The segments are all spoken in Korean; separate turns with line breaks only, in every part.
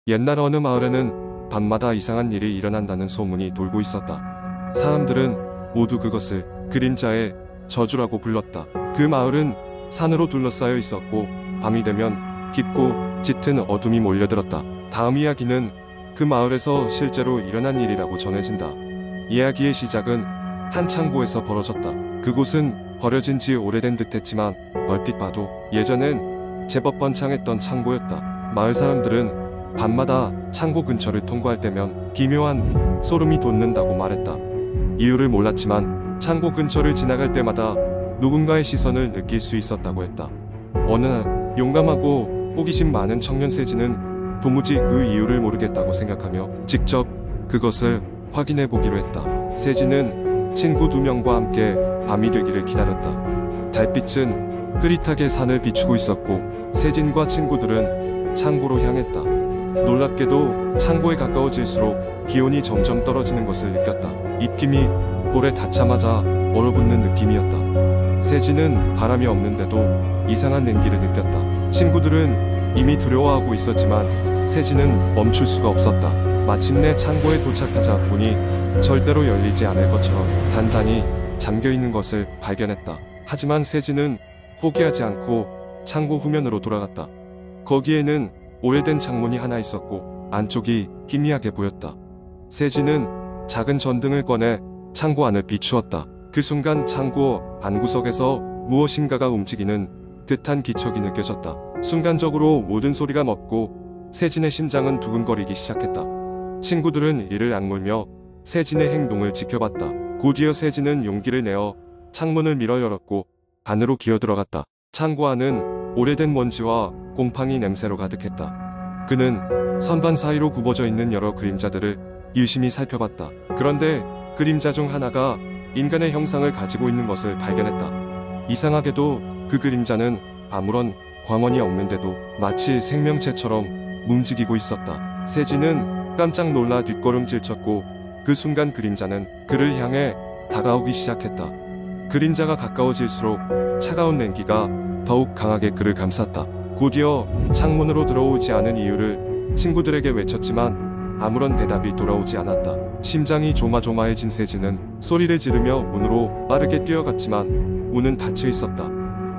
옛날 어느 마을에는 밤마다 이상한 일이 일어난다는 소문이 돌고 있었다. 사람들은 모두 그것을 그림자의 저주라고 불렀다. 그 마을은 산으로 둘러싸여 있었고 밤이 되면 깊고 짙은 어둠이 몰려들었다. 다음 이야기는 그 마을에서 실제로 일어난 일이라고 전해진다. 이야기의 시작은 한 창고에서 벌어졌다. 그곳은 버려진 지 오래된 듯했지만 얼핏 봐도 예전엔 제법 번창했던 창고였다. 마을 사람들은 밤마다 창고 근처를 통과할 때면 기묘한 소름이 돋는다고 말했다. 이유를 몰랐지만 창고 근처를 지나갈 때마다 누군가의 시선을 느낄 수 있었다고 했다. 어느 날 용감하고 호기심 많은 청년 세진은 도무지 그 이유를 모르겠다고 생각하며 직접 그것을 확인해 보기로 했다. 세진은 친구 2명과 함께 밤이 되기를 기다렸다. 달빛은 흐릿하게 산을 비추고 있었고 세진과 친구들은 창고로 향했다. 놀랍게도 창고에 가까워질수록 기온이 점점 떨어지는 것을 느꼈다. 입김이 볼에 닿자마자 얼어붙는 느낌이었다. 세진은 바람이 없는데도 이상한 냉기를 느꼈다. 친구들은 이미 두려워하고 있었지만 세진은 멈출 수가 없었다. 마침내 창고에 도착하자 문이 절대로 열리지 않을 것처럼 단단히 잠겨있는 것을 발견했다. 하지만 세진은 포기하지 않고 창고 후면으로 돌아갔다. 거기에는 오래된 창문이 하나 있었고 안쪽이 희미하게 보였다. 세진은 작은 전등을 꺼내 창고 안을 비추었다. 그 순간 창고 안구석에서 무엇인가가 움직이는 듯한 기척이 느껴졌다. 순간적으로 모든 소리가 멎고 세진의 심장은 두근거리기 시작했다. 친구들은 이를 악물며 세진의 행동을 지켜봤다. 곧이어 세진은 용기를 내어 창문을 밀어 열었고 안으로 기어들어갔다. 창고 안은 오래된 먼지와 곰팡이 냄새로 가득했다. 그는 선반 사이로 굽어져 있는 여러 그림자들을 유심히 살펴봤다. 그런데 그림자 중 하나가 인간의 형상을 가지고 있는 것을 발견했다. 이상하게도 그 그림자는 아무런 광원이 없는데도 마치 생명체처럼 움직이고 있었다. 세진은 깜짝 놀라 뒷걸음질 쳤고 그 순간 그림자는 그를 향해 다가오기 시작했다. 그림자가 가까워질수록 차가운 냉기가 더욱 강하게 그를 감쌌다. 곧이어 창문으로 들어오지 않은 이유를 친구들에게 외쳤지만 아무런 대답이 돌아오지 않았다. 심장이 조마조마해진 세진은 소리를 지르며 문으로 빠르게 뛰어갔지만 문은 닫혀 있었다.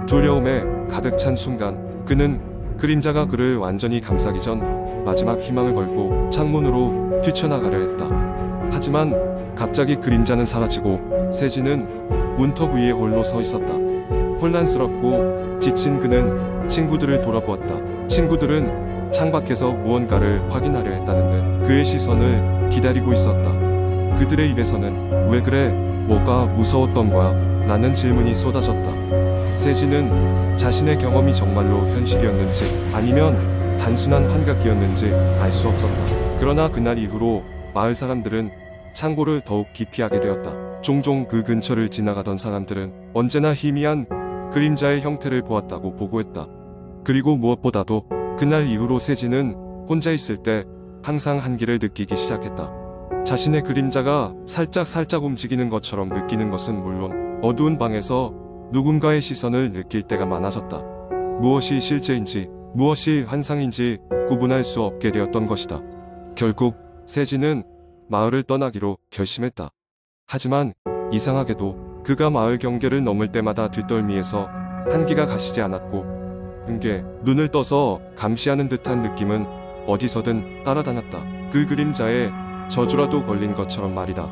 두려움에 가득 찬 순간 그는 그림자가 그를 완전히 감싸기 전 마지막 희망을 걸고 창문으로 뛰쳐나가려 했다. 하지만 갑자기 그림자는 사라지고 세진은 문턱 위에 홀로 서 있었다. 혼란스럽고 지친 그는 친구들을 돌아보았다. 친구들은 창밖에서 무언가를 확인하려 했다는 듯 그의 시선을 기다리고 있었다. 그들의 입에서는 왜 그래? 뭐가 무서웠던 거야? 라는 질문이 쏟아졌다. 세진은 자신의 경험이 정말로 현실이었는지 아니면 단순한 환각이었는지 알 수 없었다. 그러나 그날 이후로 마을 사람들은 창고를 더욱 기피하게 되었다. 종종 그 근처를 지나가던 사람들은 언제나 희미한 그림자의 형태를 보았다고 보고했다. 그리고 무엇보다도 그날 이후로 세진은 혼자 있을 때 항상 한기를 느끼기 시작했다. 자신의 그림자가 살짝 움직이는 것처럼 느끼는 것은 물론 어두운 방에서 누군가의 시선을 느낄 때가 많아졌다. 무엇이 실제인지 무엇이 환상인지 구분할 수 없게 되었던 것이다. 결국 세진은 마을을 떠나기로 결심했다. 하지만 이상하게도 그가 마을 경계를 넘을 때마다 뒷덜미에서 한기가 가시지 않았고 그게 눈을 떠서 감시하는 듯한 느낌은 어디서든 따라다녔다. 그 그림자에 저주라도 걸린 것처럼 말이다.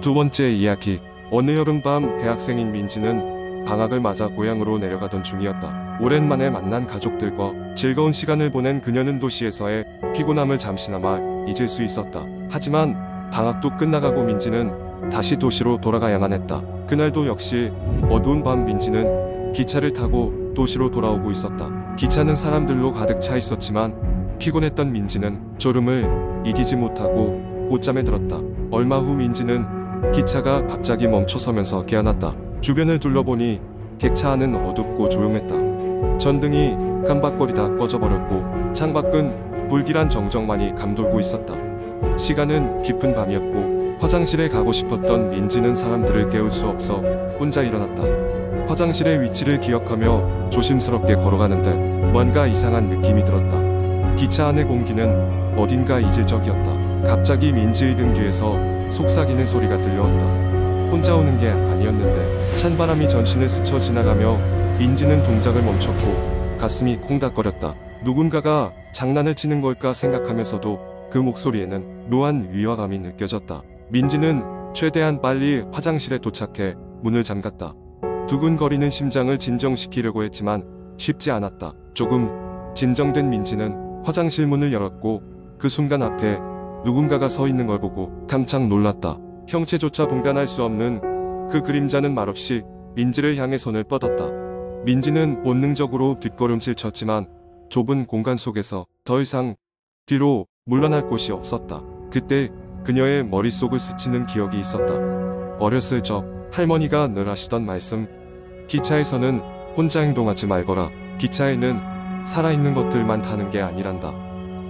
두 번째 이야기. 어느 여름밤 대학생인 민지는 방학을 맞아 고향으로 내려가던 중이었다. 오랜만에 만난 가족들과 즐거운 시간을 보낸 그녀는 도시에서의 피곤함을 잠시나마 잊을 수 있었다. 하지만 방학도 끝나가고 민지는 다시 도시로 돌아가야만 했다. 그날도 역시 어두운 밤 민지는 기차를 타고 도시로 돌아오고 있었다. 기차는 사람들로 가득 차 있었지만 피곤했던 민지는 졸음을 이기지 못하고 곧잠에 들었다. 얼마 후 민지는 기차가 갑자기 멈춰서면서 깨어났다. 주변을 둘러보니 객차 안은 어둡고 조용했다. 전등이 깜박거리다 꺼져버렸고 창밖은 불길한 정적만이 감돌고 있었다. 시간은 깊은 밤이었고 화장실에 가고 싶었던 민지는 사람들을 깨울 수 없어 혼자 일어났다. 화장실의 위치를 기억하며 조심스럽게 걸어가는데 뭔가 이상한 느낌이 들었다. 기차 안의 공기는 어딘가 이질적이었다. 갑자기 민지의 등 뒤에서 속삭이는 소리가 들려왔다. 혼자 오는 게 아니었는데 찬바람이 전신을 스쳐 지나가며 민지는 동작을 멈췄고 가슴이 콩닥거렸다. 누군가가 장난을 치는 걸까 생각하면서도 그 목소리에는 묘한 위화감이 느껴졌다. 민지는 최대한 빨리 화장실에 도착해 문을 잠갔다. 두근거리는 심장을 진정시키려고 했지만 쉽지 않았다. 조금 진정된 민지는 화장실 문을 열었고 그 순간 앞에 누군가가 서 있는 걸 보고 깜짝 놀랐다. 형체조차 분간할 수 없는 그 그림자는 말없이 민지를 향해 손을 뻗었다. 민지는 본능적으로 뒷걸음질 쳤지만 좁은 공간 속에서 더 이상 뒤로 물러날 곳이 없었다. 그때 그녀의 머릿속을 스치는 기억이 있었다. 어렸을 적 할머니가 늘 하시던 말씀. 기차에서는 혼자 행동하지 말거라. 기차에는 살아있는 것들만 타는 게 아니란다.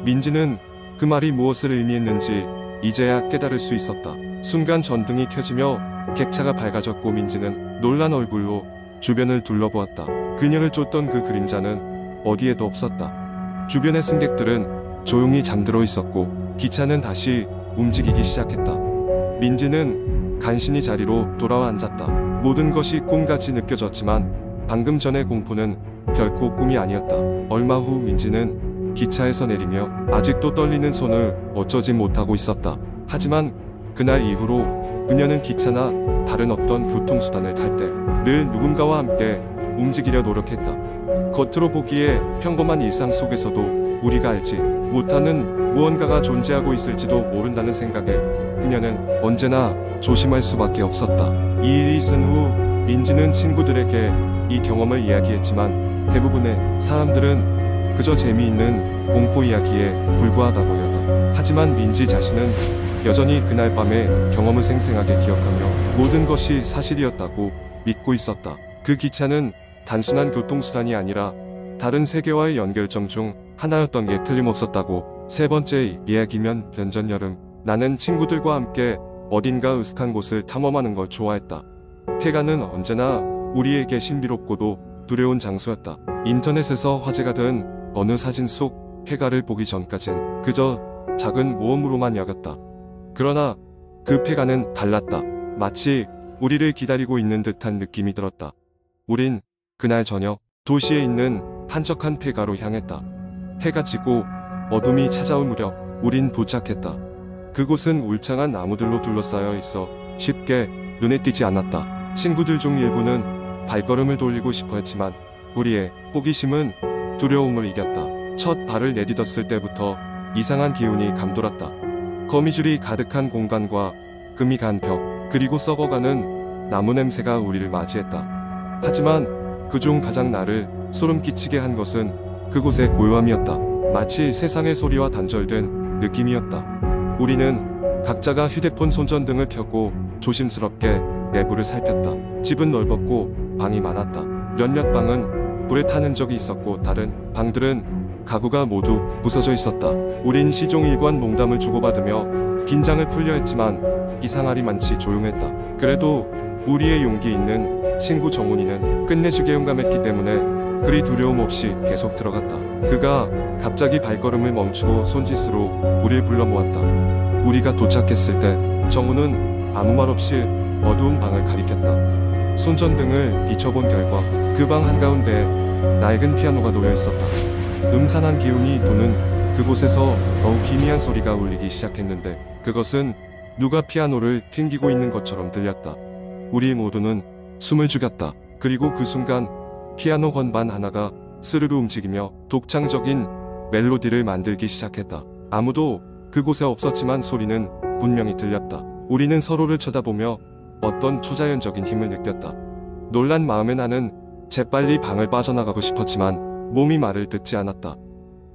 민지는 그 말이 무엇을 의미했는지 이제야 깨달을 수 있었다. 순간 전등이 켜지며 객차가 밝아졌고 민지는 놀란 얼굴로 주변을 둘러보았다. 그녀를 쫓던 그 그림자는 어디에도 없었다. 주변의 승객들은 조용히 잠들어 있었고 기차는 다시 움직이기 시작했다. 민지는 간신히 자리로 돌아와 앉았다. 모든 것이 꿈같이 느껴졌지만 방금 전의 공포는 결코 꿈이 아니었다. 얼마 후 민지는 기차에서 내리며 아직도 떨리는 손을 어쩌지 못하고 있었다. 하지만 그날 이후로 그녀는 기차나 다른 어떤 교통수단을 탈 때 늘 누군가와 함께 움직이려 노력했다. 겉으로 보기에 평범한 일상 속에서도 우리가 알지 못하는 무언가가 존재하고 있을지도 모른다는 생각에 그녀는 언제나 조심할 수밖에 없었다. 이 일이 있은 후 민지는 친구들에게 이 경험을 이야기했지만 대부분의 사람들은 그저 재미있는 공포 이야기에 불과하다고 여겼다. 하지만 민지 자신은 여전히 그날 밤의 경험을 생생하게 기억하며 모든 것이 사실이었다고 믿고 있었다. 그 기차는 단순한 교통수단이 아니라 다른 세계와의 연결점 중 하나였던 게 틀림없었다고. 세 번째 이야기면 변전 여름. 나는 친구들과 함께 어딘가 으슥한 곳을 탐험하는 걸 좋아했다. 폐가는 언제나 우리에게 신비롭고도 두려운 장소였다. 인터넷에서 화제가 된 어느 사진 속 폐가를 보기 전까진 그저 작은 모험으로만 여겼다. 그러나 그 폐가는 달랐다. 마치 우리를 기다리고 있는 듯한 느낌이 들었다. 우린 그날 저녁 도시에 있는 한적한 폐가로 향했다. 해가 지고 어둠이 찾아올 무렵 우린 도착했다. 그곳은 울창한 나무들로 둘러싸여 있어 쉽게 눈에 띄지 않았다. 친구들 중 일부는 발걸음을 돌리고 싶어 했지만 우리의 호기심은 두려움을 이겼다. 첫 발을 내딛었을 때부터 이상한 기운이 감돌았다. 거미줄이 가득한 공간과 금이 간 벽, 그리고 썩어가는 나무 냄새가 우리를 맞이했다. 하지만 그중 가장 나를 소름 끼치게 한 것은 그곳의 고요함이었다. 마치 세상의 소리와 단절된 느낌이었다. 우리는 각자가 휴대폰 손전등을 켜고 조심스럽게 내부를 살폈다. 집은 넓었고 방이 많았다. 몇몇 방은 불에 타는 적이 있었고 다른 방들은 가구가 모두 부서져 있었다. 우린 시종일관 농담을 주고받으며 긴장을 풀려 했지만 이상하리만치 조용했다. 그래도 우리의 용기 있는 친구 정훈이는 끝내주게 용감했기 때문에 그리 두려움 없이 계속 들어갔다. 그가 갑자기 발걸음을 멈추고 손짓으로 우릴 불러 모았다. 우리가 도착했을 때 정훈은 아무 말 없이 어두운 방을 가리켰다. 손전등을 비춰본 결과 그 방 한가운데에 낡은 피아노가 놓여 있었다. 음산한 기운이 도는 그곳에서 더욱 희미한 소리가 울리기 시작했는데 그것은 누가 피아노를 튕기고 있는 것처럼 들렸다. 우리 모두는 숨을 죽였다. 그리고 그 순간 피아노 건반 하나가 스르르 움직이며 독창적인 멜로디를 만들기 시작했다. 아무도 그곳에 없었지만 소리는 분명히 들렸다. 우리는 서로를 쳐다보며 어떤 초자연적인 힘을 느꼈다. 놀란 마음에 나는 재빨리 방을 빠져나가고 싶었지만 몸이 말을 듣지 않았다.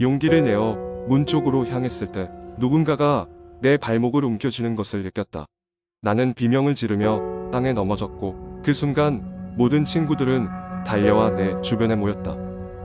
용기를 내어 문 쪽으로 향했을 때 누군가가 내 발목을 움켜쥐는 것을 느꼈다. 나는 비명을 지르며 땅에 넘어졌고 그 순간 모든 친구들은 달려와 내 주변에 모였다.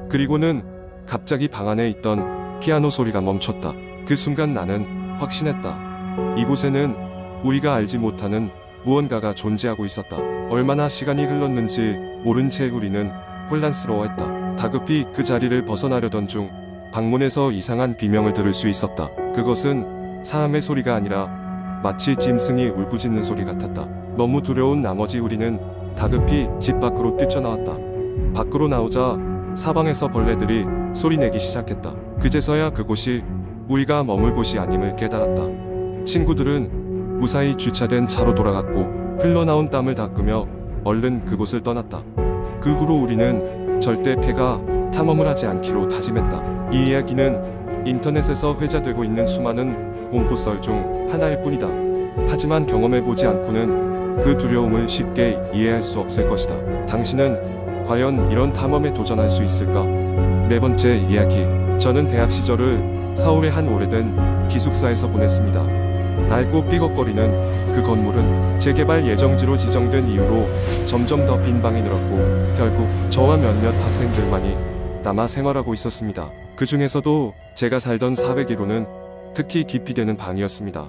그리고는 갑자기 방 안에 있던 피아노 소리가 멈췄다. 그 순간 나는 확신했다. 이곳에는 우리가 알지 못하는 무언가가 존재하고 있었다. 얼마나 시간이 흘렀는지 모른 채 우리는 혼란스러워했다. 다급히 그 자리를 벗어나려던 중 방문에서 이상한 비명을 들을 수 있었다. 그것은 사람의 소리가 아니라 마치 짐승이 울부짖는 소리 같았다. 너무 두려운 나머지 우리는 다급히 집 밖으로 뛰쳐나왔다. 밖으로 나오자 사방에서 벌레들이 소리내기 시작했다. 그제서야 그곳이 우리가 머물 곳이 아님을 깨달았다. 친구들은 무사히 주차된 차로 돌아갔고 흘러나온 땀을 닦으며 얼른 그곳을 떠났다. 그 후로 우리는 절대 폐가 탐험을 하지 않기로 다짐했다. 이 이야기는 인터넷에서 회자되고 있는 수많은 공포썰 중 하나일 뿐이다. 하지만 경험해보지 않고는 그 두려움을 쉽게 이해할 수 없을 것이다. 당신은 과연 이런 탐험에 도전할 수 있을까? 네 번째 이야기. 저는 대학 시절을 서울의 한 오래된 기숙사에서 보냈습니다. 낡고 삐걱거리는 그 건물은 재개발 예정지로 지정된 이후로 점점 더 빈 방이 늘었고 결국 저와 몇몇 학생들만이 남아 생활하고 있었습니다. 그 중에서도 제가 살던 401호는 특히 깊이 되는 방이었습니다.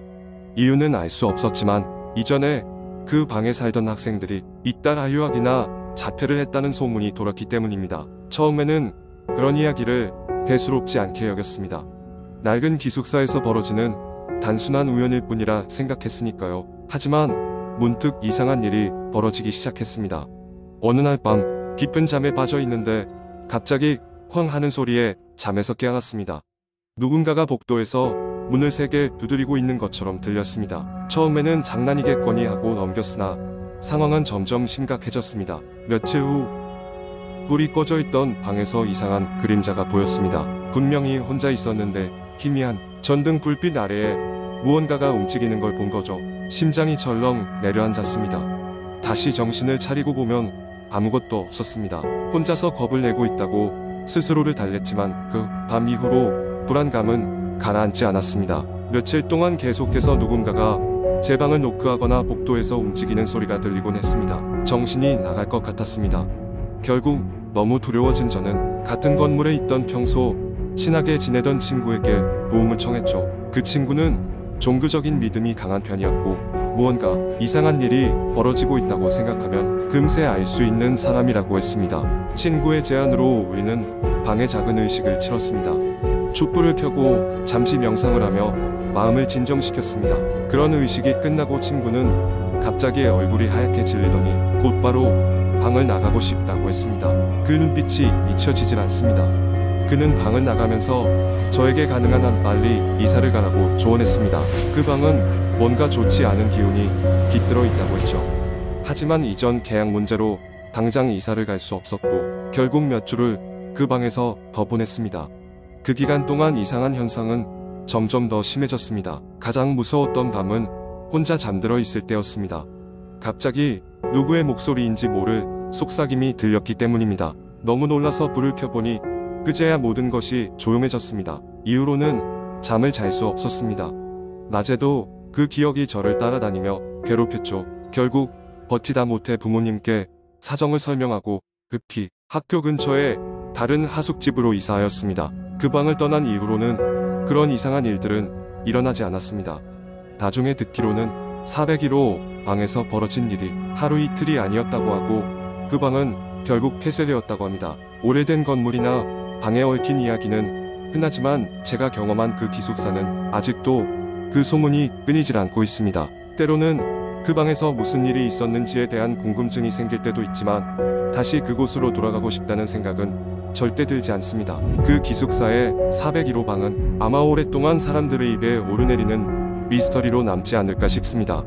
이유는 알 수 없었지만 이전에 그 방에 살던 학생들이 잇따라 유학이나 자퇴를 했다는 소문이 돌았기 때문입니다. 처음에는 그런 이야기를 대수롭지 않게 여겼습니다. 낡은 기숙사에서 벌어지는 단순한 우연일 뿐이라 생각했으니까요. 하지만 문득 이상한 일이 벌어지기 시작했습니다. 어느 날 밤 깊은 잠에 빠져 있는데 갑자기 쾅 하는 소리에 잠에서 깨어났습니다. 누군가가 복도에서 문을 세게 두드리고 있는 것처럼 들렸습니다. 처음에는 장난이겠거니 하고 넘겼으나 상황은 점점 심각해졌습니다. 며칠 후 불이 꺼져 있던 방에서 이상한 그림자가 보였습니다. 분명히 혼자 있었는데 희미한 전등 불빛 아래에 무언가가 움직이는 걸 본 거죠. 심장이 절렁 내려앉았습니다. 다시 정신을 차리고 보면 아무것도 없었습니다. 혼자서 겁을 내고 있다고 스스로를 달랬지만 그 밤 이후로 불안감은 가라앉지 않았습니다. 며칠 동안 계속해서 누군가가 제 방을 노크하거나 복도에서 움직이는 소리가 들리곤 했습니다. 정신이 나갈 것 같았습니다. 결국 너무 두려워진 저는 같은 건물에 있던 평소 친하게 지내던 친구에게 도움을 청했죠. 그 친구는 종교적인 믿음이 강한 편이었고 무언가 이상한 일이 벌어지고 있다고 생각하면 금세 알 수 있는 사람이라고 했습니다. 친구의 제안으로 우리는 방에 작은 의식을 치렀습니다. 촛불을 켜고 잠시 명상을 하며 마음을 진정시켰습니다. 그런 의식이 끝나고 친구는 갑자기 얼굴이 하얗게 질리더니 곧바로 방을 나가고 싶다고 했습니다. 그 눈빛이 잊혀지질 않습니다. 그는 방을 나가면서 저에게 가능한 한 빨리 이사를 가라고 조언했습니다. 그 방은 뭔가 좋지 않은 기운이 깃들어 있다고 했죠. 하지만 이전 계약 문제로 당장 이사를 갈 수 없었고 결국 몇 주를 그 방에서 더 보냈습니다. 그 기간 동안 이상한 현상은 점점 더 심해졌습니다. 가장 무서웠던 밤은 혼자 잠들어 있을 때였습니다. 갑자기 누구의 목소리인지 모를 속삭임이 들렸기 때문입니다. 너무 놀라서 불을 켜보니 그제야 모든 것이 조용해졌습니다. 이후로는 잠을 잘 수 없었습니다. 낮에도 그 기억이 저를 따라다니며 괴롭혔죠. 결국 버티다 못해 부모님께 사정을 설명하고 급히 학교 근처에 다른 하숙집으로 이사하였습니다. 그 방을 떠난 이후로는 그런 이상한 일들은 일어나지 않았습니다. 나중에 듣기로는 401호 방에서 벌어진 일이 하루 이틀이 아니었다고 하고 그 방은 결국 폐쇄되었다고 합니다. 오래된 건물이나 방에 얽힌 이야기는 흔하지만 제가 경험한 그 기숙사는 아직도 그 소문이 끊이질 않고 있습니다. 때로는 그 방에서 무슨 일이 있었는지에 대한 궁금증이 생길 때도 있지만 다시 그곳으로 돌아가고 싶다는 생각은 절대 들지 않습니다. 그 기숙사의 401호 방은 아마 오랫동안 사람들의 입에 오르내리는 미스터리로 남지 않을까 싶습니다.